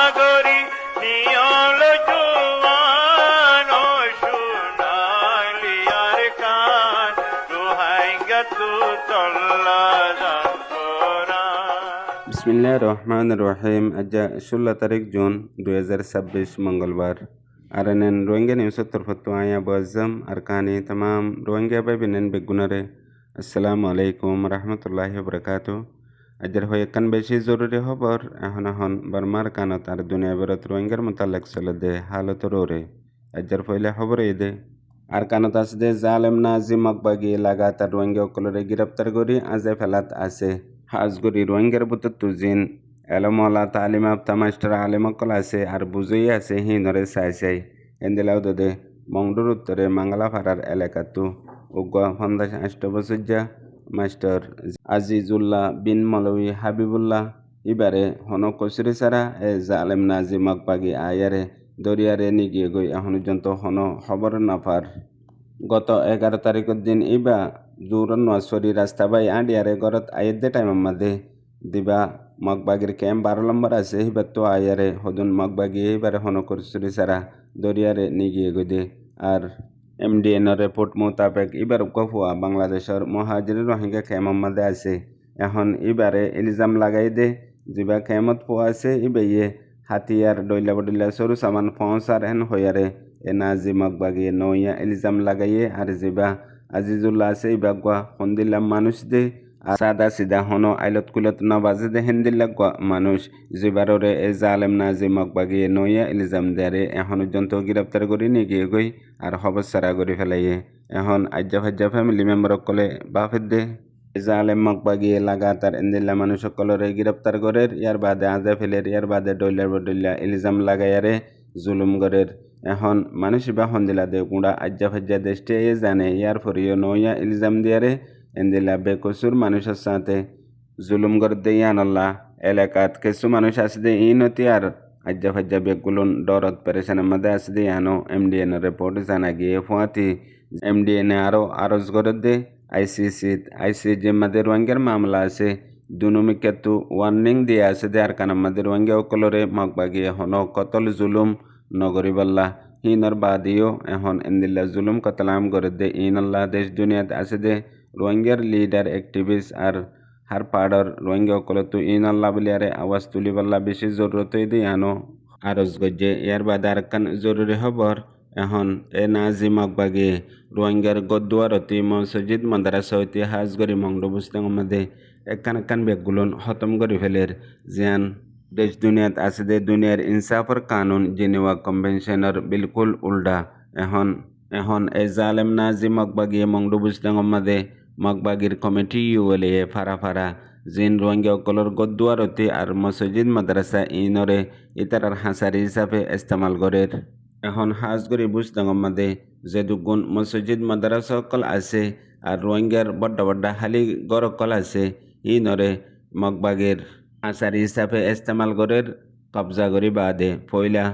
সাগরী নিয়ল জুয়ান ও সোনালি আর কান রোহাঙ্গা তু চল্লা বিসমিল্লাহ রহমান রহিম। আজ 16 তারিখ জুন 2026 मंगलवार। आरनन रोहिंग्या न्यूज़ तरफतो आया बज़म अरकानी तमाम रोहिंग्या बिनन बेगुनरे अस्सलामु अलैकुम रहमतुल्लाहि व बरकातुहू। अजर हो एकन बेशी ज़रूरी खबर এখন बर्मार कानत আর দুনিয়া বেরত রোহিঙ্গার মুতাল্লাক চলদে হালত রোরে अजर पहले खबर এদে আর কানত আসদে জালেম নাজিম মকবাগি লাগাতার রোহিঙ্গা সকলরে গ্রেপ্তার করি আজে ফেলাত আছে হাজগুড়ি রোহিঙ্গার বুতত তুজিন এলমলা তালিমাপ্তা মাস্টার আলেমকল আছে আর বুঝই আছে হিনরে চাই এন্দিলাও দে মংডুর উত্তরে মাংলাপাড়ার এলাকাতু উগ্র 58 বছর মাস্টার আজিজুল্লাহ বিন মৌলভী হাবিবুল্লাহ ইবারে হন কচুরি সারা এ জালেম নাজিম মকবাগি আয়ারে দরিয়ারে নিগিয়ে গই এখন পর্যন্ত হন খবর নাফার গত 11 তারিখের দিন ইবা জোরন নোয়াশরি রাস্তা বাই আন্ডিয়ারে গরত আয়েদে টাইমের মধ্যে দিবা মগবাগির ক্যাম্প 12 নম্বর আছে হিবার তো আয়ারে হদুন মগবাগি এবারে হন কচুরি সারা দরিয়ারে নিগিয়ে গই দে আর এমডিএনের রিপোর্ট মোতাবেক এবার গফুয়া বাংলাদেশের মহাজির রোহিঙ্গা ক্যাম্পের মধ্যে আছে এখন এবারে ইলজাম লাগাই দে যা ক্যাম্পত পোয়া আছে ইয়ে হাতিয়ার ডইলা বডইলা সরু সামান পৌঁছার হেন হইয়ারে এ নাজিম মকবাগি নইয়া ইলজাম লাগাইয়ে আর যা আজিজুল্লাহ আছে ইবা গুয়া হন্দিল্লা মানুষ দে সাদা সিধা হনো আইলত কুলত নবাজে দে হেন্দিল্লা গুয়া মানুষ জিবাররে এ জালেম নাজিম মকবাগি নইয়া ইলজাম দেয়ারে এখন পর্যন্ত গ্রেপ্তার করি নিয়ে গই আর খবর সারা করে ফেলাইয়ে এখন আজ্জা ফ্যামিলি মেম্বার সকলে বাফের দে জালেম মকবাগি লাগাতার এন্দিল্লা মানুষ সকলরে গ্রেপ্তার করের ইয়ার বাদে আজা ফেলের ইয়ার বাদে ডইলার বডইলা ইলজাম লাগাইয়ারে জুলুম করের এখন মানুষ বা হন্দিলা দে কুড়া আজ্জা দেশটি জানে ইয়ার ফরিও নইয়া ইলজাম দিয়ারে এন্দিল্লা বেকসুর মানুষের সাথে জুলুম করে দেই আনল্লাহ এলাকাত কিছু মানুষ আসে ইনতি আর আজ্জা বেগুলুন ডরত পেরেশানের মধ্যে আসে আনো এমডিএন রিপোর্ট জানা গিয়ে ফুয়াতি এমডিএন আরও আরজ করে দে আইসিজি মধ্যে রোহিঙ্গার মামলা আছে দুনুমিকেতু ওয়ার্নিং দিয়ে আছে দে আর কানার মধ্যে রোহিঙ্গা সকলরে মকবাগি হন কতল জুলুম নগরী বল্লা হিনর বাদিও এখন এন্দিল্লা জুলুম কতলাম করে দে ইনল্লাহ দেশ দুনিয়াতে আছে দে রোহিঙ্গার লিডার অ্যাক্টিভিস্ট আর হার পাড়র রোহিঙ্গা সকলতো ইনল্লাহ বলিয়ারে আওয়াজ তুলি বল্লা বেশি জরুরতই দিয়ে আনো আরজ গজ্জে ইয়ার বাদে আর কান জরুরি খবর এখন এ নাজিম মকবাগি রোহিঙ্গার গদ্দুয়ারতি মসজিদ মাদ্রাসা হইতে হাজগরি মংডবুস্তাং মধ্যে একান বেগুলন খতম করে ফেলের জিয়ান দেশ দুনিয়াত আছে দে দুনিয়ার ইনসাফর কানুন জেনেভা কনভেনশনের বিলকুল উল্টা এখন এ জালেম নাজিম মকবাগি মংডবুস্তাং মধ্যে মকবাগির কমিটি বলে ফারা জিন রোহিঙ্গা সকলর গদ্দুয়ারতি আর মসজিদ মাদ্রাসা ইনরে ইতারার হাসারি হিসাবে ইস্তেমাল করের এখন হাজগরি বুঝতাম মধ্যে যে দুগুণ মসজিদ মাদ্রাসা সকল আছে আর রোহিঙ্গার বড্ডা হালি গড় সকল আছে ইনরে মকবাগের হাসারি হিসাবে ইস্তেমাল করের কবজা করি বাদে পয়লা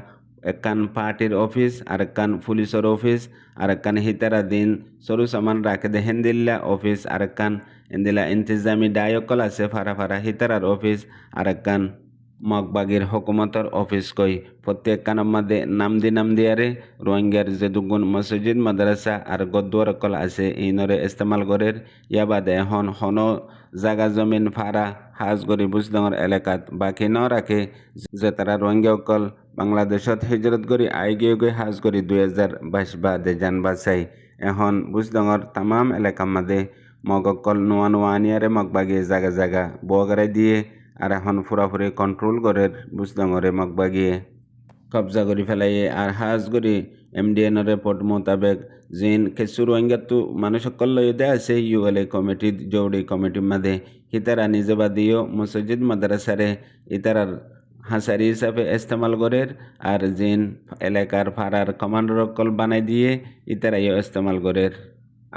একান পার্টির অফিস আর একান পুলিশের অফিস আর একান হিতারা দিন সরু সামান রাখে দে হেন্দিল্লা অফিস আর একান হেন্দিল্লা ইন্তজামি ডায়কল আছে ফারা হিতারার অফিস আর একান মকবাগির হুকুমতর অফিস কই প্রত্যেক কানের মধ্যে নাম দিয়ারে রোহিঙ্গার যে দুগুণ মসজিদ মাদ্রাসা আর গদ্দুয়ার কল আছে ইনরে ইস্তেমাল করের ইয়া বাদে এখন হন জাগা জমিন ফারা হাজগরি বুজডাঙর এলাকাত বাকি ন রাখে যে তারা রোহিঙ্গা অকল বাংলাদেশত হিজরত করি গই হাজ করি 2022 বাদে জান বাঁচাই এখন বুজডাঙর তামাম এলাকার মধ্যে মগকল নোয়া আনিয়ারে মকবাগি জাগা বগারাই দিয়ে আর এখন ফুরাফুরি কন্ট্রোল করে বুজডাঙরে মকবাগিয়ে কবজা করে ফেলাইয়ে আর হাজগরি এমডিএন রিপোর্ট মোতাবেক জিন কিছু রোহিঙ্গাতো মানুষ সকল লইতে আছে ইউএলএ কমিটি জৌড়ি কমিটির মধ্যে হিতারা নিজে বাদিও মসজিদ মাদ্রাসারে ইতারার হাসারি হিসাবে ইস্তেমাল করের আর জিন এলাকার ফারার কমান্ডার সকল বানাই দিয়ে ইতারাইও ইস্তেমাল করের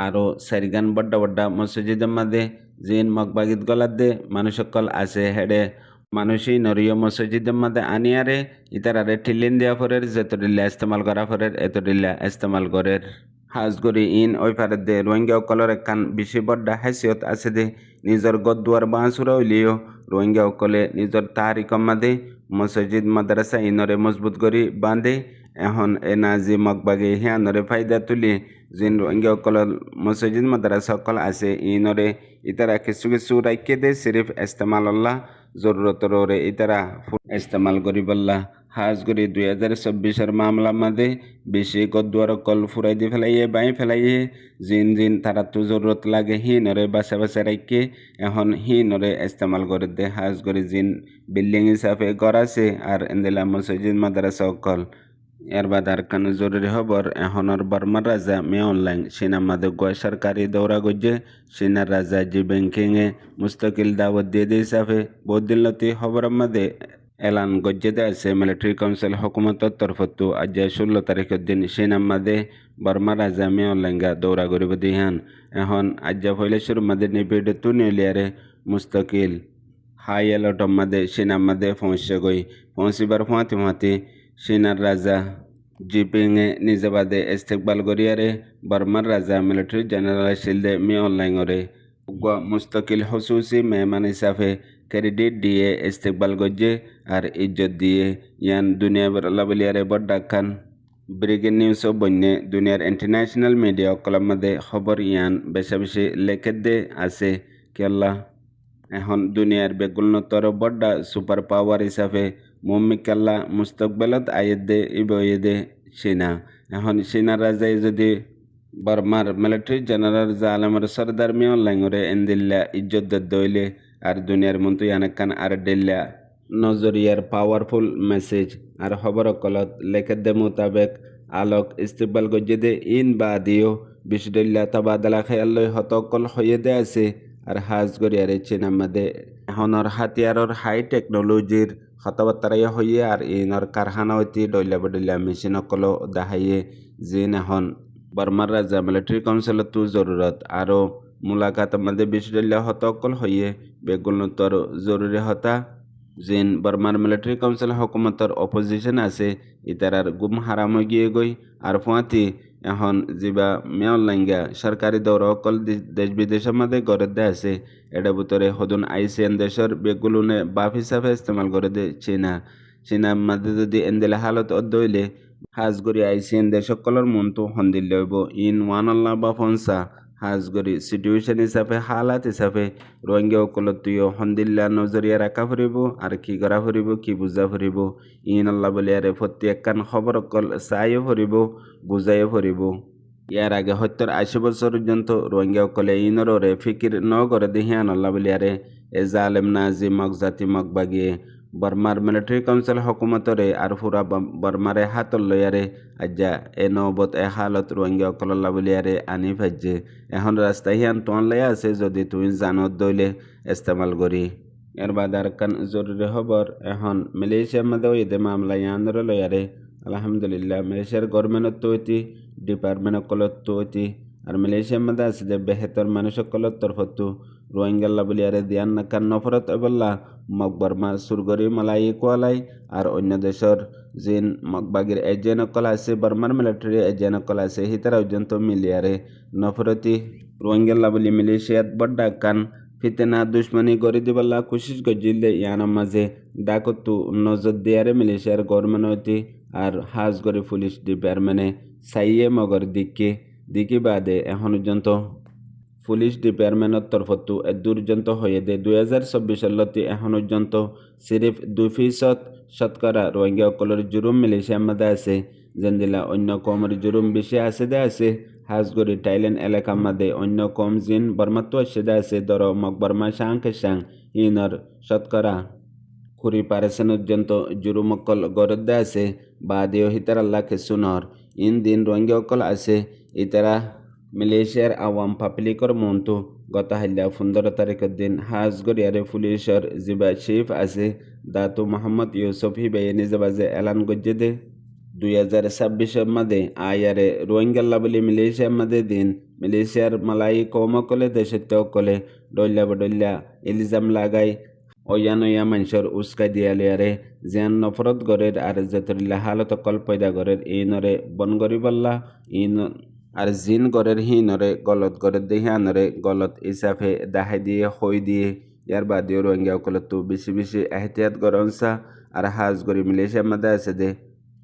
আরও সারিগান বড্ডা মসজিদের মধ্যে জিন মকবাগিত গলার দে মানুষ সকল আছে হেডে মানুষই নরিয় মসজিদের মধ্যে আনিয়ারে ইতারারে ঠিলিন দেওয়া ফরের যেতডিল্লা ইস্তেমাল করা ফরের এতডিল্লা ইস্তেমাল করের হাজগরি ইন ওই ফারের দে রোহিঙ্গা সকলের একান বেশি বড্ডা হাসিয়ত আছে দে নিজের গদ্দুয়ার বাঁচুরা হইলেও রোহিঙ্গাসকলে নিজৰ তাৰিখৰ মাদে মছজিদ মাদ্ৰাছা ইনৰে মজবুত কৰি বান্ধে এখন নাজি মগবাগে সিয়ানৰে ফাইদা তুলি যিন রোহিঙ্গাসকলৰ মছজিদ মাদ্ৰাছাসকল আছে ইনৰে ইতাৰা কিছু ৰাখে দে সিৰিফ ইস্তেমালল্লাহ জৰুৰতৰে ইতাৰা ইস্তেমাল কৰিবল্লাহ হাজ কৰি 2024 মামলা মাদে বেশি গদ্দুয়ার কল ফুরাই দি ফেলাইয়ে বাই ফেলাইয়ে জিন তারা তো জরুরত লাগে হিনরে বাসা রাখে এখন হিনরে ইস্তেমাল করে দে হাজ করে জিন বিল্ডিং হিসাবে ঘর আছে আর এন্দেলা মসজিদ মাদ্রাসা অকল এর বাদ আর কান জরুরি খবর এখনর বর্মার রাজা মে অনলাইন সিনা মাদে গোয়া সরকারি দৌরা গজ্জে সিনার রাজা জি ব্যাংকিংয়ে মুস্তাকিল দাওয়াত দিয়ে দিয়ে হিসাবে বহুদিন লতি খবরের মাদে এলান গজ্জেদে আছে মিলিটারি কাউন্সিল হকুমতর তরফতো আজ 16 তারিখের দিন সিনার মাদে বর্মার রাজা মে অনলাইনগা দৌরা করিব দিহান এখন আজ হইলে শুরু মাদে নিবিড় তু নিলিয়ারে মুস্তাকিল হাই এলার্টর মাদে সিনার মাদে পৌঁছিবার ফাঁতি সিনার রাজা জিপিংয়ে নিজে বাদে ইস্তেকবাল করিয়ারে বর্মার রাজা মিলিটারি জেনারেল শিলদে মে অনলাইনরে মুস্তাকিল হসুসি মেহমান হিসাবে ক্রেডিট দিয়ে ইস্তেকবাল গজ্জে আর ইজ্জত দিয়ে ইয়ান দুনিয়া লাবলিয়ারে বড় খান ব্রেকিং নিউজও বন্যে দুনিয়ার ইন্টারন্যাশনাল মিডিয়া অকলার মধ্যে খবর ইয়ান বেশি লেখে দে আছে কেল্লা এখন দুনিয়ার বেগুলনতর বড় সুপার পাওয়ার হিসাবে মুম্মিকাল্লা মুস্তকবেলত আয়েদে ইবয়েদে চীনা এখন চীনার রাজাই যদি বর্মার মিলিটারি জেনারেল জালামের সর্দার মে অনলাইনরে এন্দিল্লা ইজ্জত দইলে আর দুনিয়ার মন্ত্রী আনাকান আর ডেল্লা নজরিয়ার পাওয়ারফুল মেসেজ আর খবর কলত লেখে মোতাবেক আলোক ইস্তেকবাল গজ্জেদে ইন বা দিও বিশডল্লা তাবাদালা খেয়ালই হতকল হয়ে দে আছে আর হাজ গরিয়ারে চীনা মাদে এখনর হাতিয়ারর হাই টেকনোলজির কথাবার্তাই হইয়ে আর ইনর কারখানা হইতে ডইলা মেশিন অকলো দেখাইয়ে জিন এখন বর্মার রাজা মিলিটারি কাউন্সিলতো জরুরত আরও মুলাকাত মাদে বিশডল্লা হতকল হইয়ে বেগুলনতর জরুরি হতা জিন বর্মার মিলিটারি কাউন্সিল হকুমতর অপোজিশন আছে ইতারার গুম হারাম হয়ে গিয়ে গই আর ফুয়াতি এখন যা মেয়রলাইঙ্গা সরকারি দৌড় অকল দেশ বিদেশের মধ্যে গড়ে দে আছে এটা ভিতরে হদুন আইসিএন দেশের বেগুলুনে বাপ হিসাবে ইস্তেমাল করে দে চীনার মধ্যে যদি এন্দেলে হালত অদ্দইলে হাজগরি আইসিএন দেশ সকলের মনটো সন্দিল লইব ইন ওয়ানল্লা বা ফনসা হাজগরি সিচুয়েশন হিসাবে হালাত হিসাবে রোহিঙ্গা অকলতীয় সন্দিল্লা নজরিয়া রাখা ফুরিব আর কি করা ফুরিব কি বুঝা ফুরিব ইন আল্লাহ বলিয়ারে প্রত্যেকখান খবর অকল চাইও ফুরিব বুঝাইও ফুরিব ইয়ার আগে 70-80 বছর পর্যন্ত রোহিঙ্গা অকলে ইনরে ফিকির ন করে দিহিয়ান আল্লাহ বলিয়ারে এ জালেম নাজি মগজাতি মগবাগিয়ে বর্মার মিলিটারি কাউন্সিল হকুমতরে আর ফুরা বর্মারে হাতল লইয়ারে আজ্জা এ নবত এ হালত রোহিঙ্গা অকল্লা বলিয়ারে আনি ভাজ্যে এখন রাস্তা হিয়ান তোন লাই আছে যদি তুই জানত দইলে ইস্তেমাল করি এর বাদ আর কান জরুরি খবর এখন মালয়েশিয়ার মধ্যে ঈদে মামলা ইয়ানরে লইয়ারে আলহামদুলিল্লাহ মালয়েশিয়ার গভর্নমেন্টত তৈতি ডিপার্টমেন্ট অকলত তৈতি আর মালয়েশিয়ার মধ্যে আছে যে বেহেতর মানুষ অকলত তরফতো রোহিঙ্গাল্লা বলিয়ারে দিয়ান নাকান নফরত এবল্লা মকবর্মা সুরগরি মালাই কোয়ালাই আর অন্য দেশের জিন মকবাগির এজেন্ট অকল আছে বর্মার মিলিটারি এজেন্ট অকল আছে হিতারা পর্যন্ত মিলিয়ারে নফরতি রোহিঙ্গাল্লা বলি মালয়েশিয়াত বড্ডা কান ফিতেনা দুশ্মনী গড়ি দিবল্লা কোশিশ গজিলে ইয়ানোর মাঝে ডাকতু নজর দিয়ারে মালয়েশিয়ার গভর্নমেন্ট হইতে আর হাজ গড়ি পুলিশ ডিপার্টমেন্টে সাইয়ে মগর দিকে বাদে এখন পর্যন্ত পুলিশ ডিপার্টমেন্টের তরফতো দূরযন্ত হয়ে দে 2024 সালতে এখন পর্যন্ত সিরিফ 2% শতকরা রোহিঙ্গা অকলের জুরুম মালয়েশিয়ার মধ্যে আছে যেদিলা অন্য কমের জুরুম বেশি আছে দে আছে হাজগড়ি থাইল্যান্ড এলাকার মধ্যে অন্য কম জিন বর্মাত্ব আসে দে আছে ধর মকবর্মা সাং ইনর শতকরা 20% পর্যন্ত জুরুম অকল গরদ দে আছে বাদেও হিতার আল্লাহকে সুনর ইন দিন রোহিঙ্গা অকল আছে ইতারা মালয়েশিয়ার আওয়াম পাবলিকর মনটো গত হাইলা 15 তারিখের দিন হাজগড়িয়ারে পুলিশের জিবা চিফ আছে দাতু মোহাম্মদ ইউসুফ হিবাইয়ে নিজে বাজে এলান গজ্জে দে 2026 মধ্যে আয়ারে রোহিঙ্গাল্লা বলি মালয়েশিয়ার মধ্যে দিন মালয়েশিয়ার মালাই কৌমকলে দেশত্য কলে ডল্লা ইলজাম লাগাই অয়া মানুষের উস্কাই দিয়ালিয়ারে যেন নফরত গড়ের আর যেতরিল্লা হালত অকল পয়দা গড়ের ইনরে বন গরিবল্লা ইন আর জিন গড়ের হিনরে গলত গড়ের দেহিয়ানরে গলত হিসাবে দাহাই দিয়ে হই দিয়ে ইয়ার বাদেও রোহিঙ্গা অকলতো বেশি বেশি এহতিয়াত গরমসা আর হাজ গরি মিলেশিয়ার মধ্যে আছে দে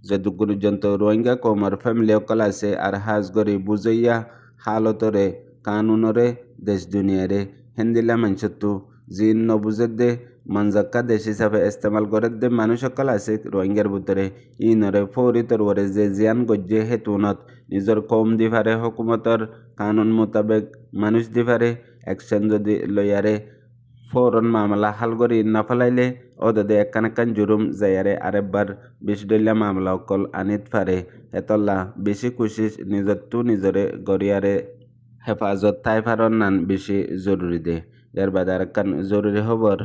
যদুক পর্যন্ত রোহিঙ্গা কমর ফ্যামিলি অকল আছে আর হাজ গরি বুঝইয়া হালতরে কানুনরে দেশ দুনিয়ারে হেন্দিলা মানসত্তু জিন নবুজের দে মনজাক্কা দেশ হিসাবে ইস্তেমাল করে দে মানুষ সকল আছে রোহিঙ্গার ভিতরে ইনরে ফৌরি তরওয়ারে যে জিয়ান গজ্জে হেতুনত নিজের কম দিফারে হুকুমতর কানুন মোতাবেক মানুষ দিফারে অ্যাকশন যদি লইয়ারে ফৌরন মামলা হাল করি না ফেলাইলে ওদে একখান জুরুম যাইয়ারে আরেকবার বিশডল্লা মামলা অকল আনিত পারে হেতল্লা বেশি কোশিস নিজত্তু নিজরে গড়িয়ারে হেফাজত তাই ফারন নান বেশি জরুরি দে এর বাদে আরেকখান জরুরি খবর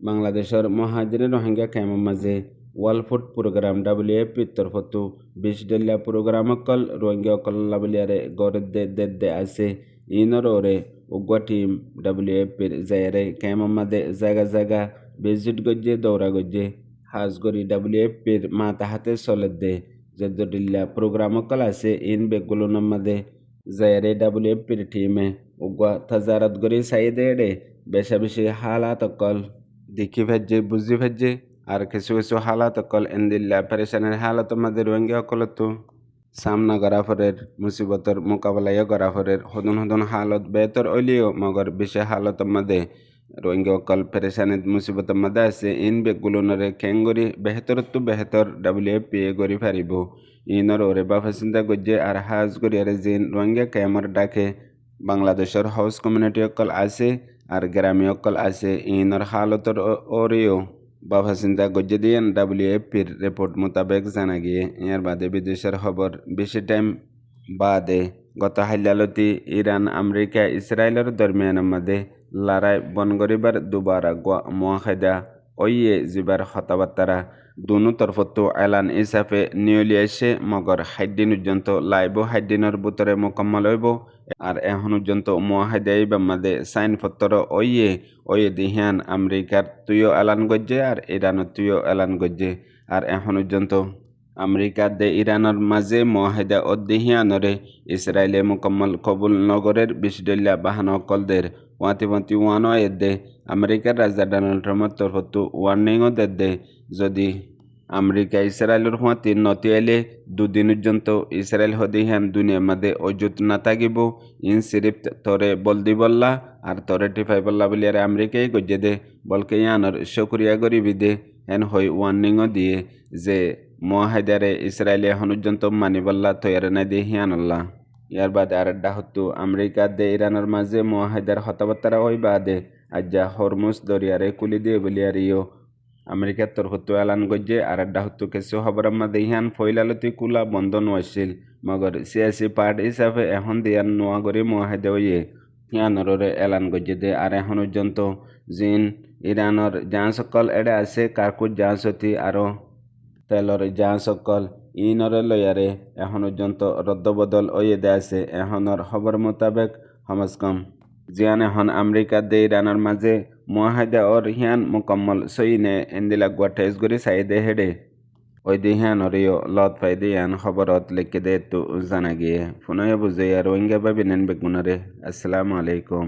বাংলাদেশের মহাজির রোহিঙ্গা ক্যাম্পের মাঝে ওয়ার্ল্ড ফুড প্রোগ্রাম WFP তরফতো বিশডল্লা প্রোগ্রাম অকল রোহিঙ্গা অকল লাবলিয়ারে গড়ে দে আছে ইনর ওরে উগ্র টিম WFPর জায়গায় ক্যাম্পের মাঝে জায়গা ভিজিট গজ্জে দৌড়া গজ্জে হাজ গরি WFPর মাথা হাতে চলে দে যদিল্লা প্রোগ্রাম অকল আছে ইন বেগুলোর মাঝে জায়গায় WFPর টিমে উগ্র তাজারত গরি চাই দে বেশা বেশি হালাত অকল দেখি ভেজে বুঝি ভেজে আর কিছু হালাত অকল এন্দিল্লা পেরেশানের হালাতের মাঝে রোহিঙ্গা অকলতো সামনা গরাফরের মুসিবতর মোকাবেলায় গরাফরের হদন হালত বেহতর হইলেও মগর বেশি হালতের মাঝে রোহিঙ্গা অকল পেরেশানের মুসিবতের মাঝে আছে ইন বেগুলোনরে খেঙ্গরি বেহতর WFP গড়ি ফারিব ইনর ওরে বাফা চিন্তা গজ্জে আর হাজ গড়িয়ারে জিন রোহিঙ্গা ক্যামর ডাকে বাংলাদেশের হাউস কমিউনিটি অকল আছে আর গ্রামী অকল আছে ইনর হালতর ওরেও বাবা চিন্তা গজ্জে দিয়েন WFPর রিপোর্ট মোতাবেক জানা গিয়ে এর বাদে বিদেশের খবর বেশি টাইম বাদে গত হাইলালতি ইরান আমেরিকা ইসরায়েলের দরমিয়ানের মধ্যে লড়াই বন করিবার দুবারা মুয়াহিদা ওইয়ে জিবার কথাবার্তারা দুনো তরফতো এলান হিসাবে নিউলিয়াইছে মগর 60 দিন পর্যন্ত লাইব 60 দিনের ভিতরে মোকাম্মল হইব আর এখন পর্যন্ত মুয়াহিদাই বাম্মাদে সাইন পত্র ওইয়ে দিহান আমেরিকার তুইও এলান গজ্জে আর ইরানের তুইও এলান গজ্জে আর এখন পর্যন্ত আমেরিকার দে ইরানের মাঝে মুয়াহিদা অদ্দিহিয়ানরে ইসরায়েলে মোকাম্মল কবুল নগরের বিশডল্লা বাহান অকলদের ওয়াতি ওয়ানো দে আমেরিকার রাজা ডোনাল্ড ট্রাম্পের তরফতো ওয়ার্নিংও দে যদি আমেরিকা ইসরায়েলের হুঁয়াতি নতি এলে দুদিন পর্যন্ত ইসরায়েল হদিহান দুনিয়ার মাঝে অজুত না থাকিব ইন সিরিফ তরে বল দি বললা আর তরে টিফাই বললা বলিয়ার আমেরিকাই গজ্জে দে বলকে ইয়ানোর শুক্রিয়া গরিবি দে হেন হই ওয়ার্নিংও দিয়ে যে মুয়াহিদারে ইসরায়েলে এখন পর্যন্ত মানি বললা তৈয়ারে না দিয়ে হিয়ানল্লা ইয়ার বাদে আর হতো আমেরিকা দে ইরানের মাঝে মুয়াহিদার কথাবার্তা ওই বাদে আজ্জা হরমুজ দরিয়ারে কুলি দিয়ে বলিয়ারিও আমেরিকার তরফতো এলান গজ্জে আর হতো কিছু খবরের মাঝে ইহান ফইলালতি কুলা বন্ধ নছিল মগর সিয়াসি পার্টি হিসাবে এখন দিয়ান নোয়া করে মুয়াহিদা হইয়ে হিয়ানরে এলান গজ্জে দে আর এখন পর্যন্ত জিন ইরানের জাহাজ সকল এড়ে আছে কারকুট জাহাজ হতি আরও তেলর জাহাজ সকল ইনরে লয়ারে এখন পর্যন্ত রদ্দবদল হয়ে দে আছে এখনের খবর মোতাবেক কমস কম জিয়ান এখন আমেরিকা দে ইরানের মাঝে মুয়াহিদা ওর হিয়ান মুকম্মল সইনে এন্দিলা গুয়াটেজ গরি সাইদে হেডে ওই দিহানরিও লত পাই দিয়ান খবরত লিখে দে তো জানা গিয়ে ফোনয়ে বুঝে আর রোহিঙ্গা ভাবি নেন বেগুনরে। আসসালামু আলাইকুম।